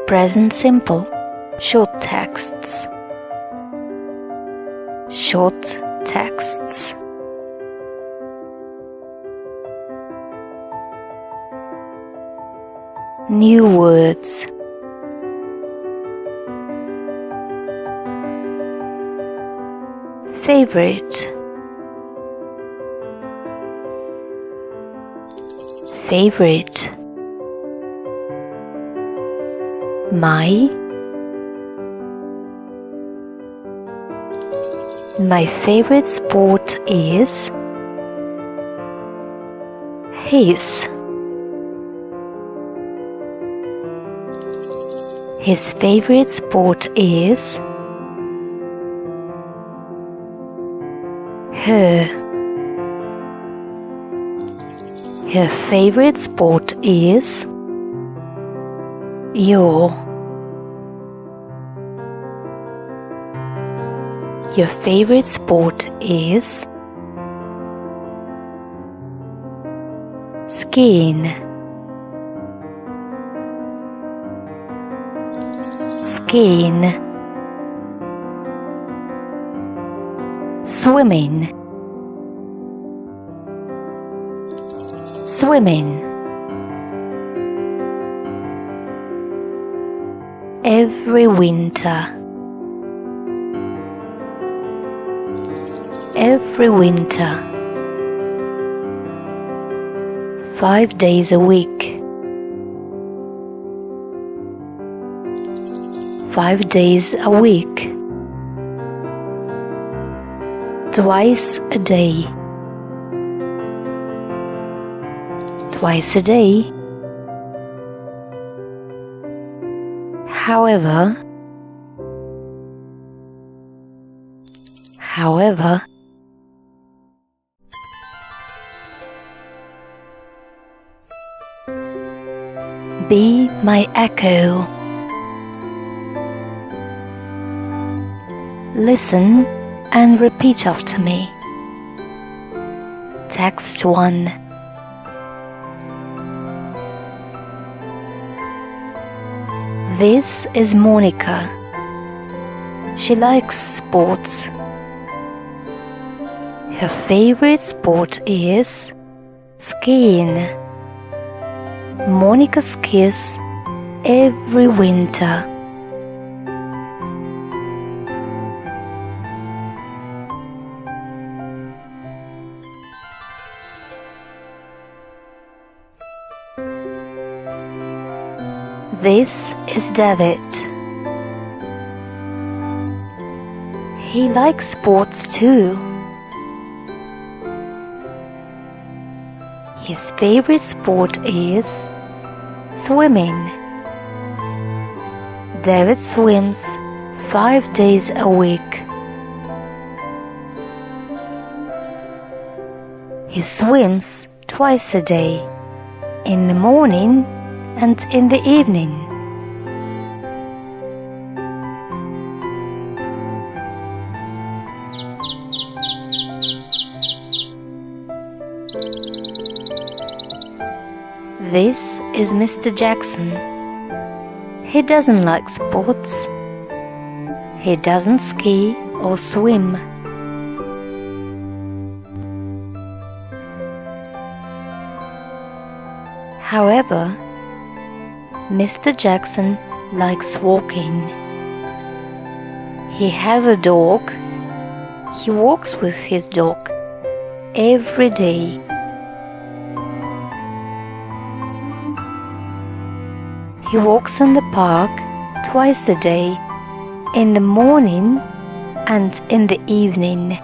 Present simple, short texts. Short texts. New words. Favorite. Favorite. My favorite sport is his. His favorite sport is her. Her favorite sport is your. Your favorite sport is skiing. Skiing. Swimming. Swimming. Every winter. Every winter. 5 days a week. 5 days a week. Twice a day. Twice a day. However. Be my echo. Listen and repeat after me. Text 1. This is Monica. She likes sports. Her favorite sport is skiing. Monica skis every winter. This is David. He likes sports too. His favorite sport is swimming. David swims 5 days a week. He swims twice a day, in the morning and in the evening. This is Mr. Jackson. He doesn't like sports. He doesn't ski or swim. However, Mr. Jackson likes walking. He has a dog. He walks with his dog every day. He walks in the park twice a day, in the morning and in the evening.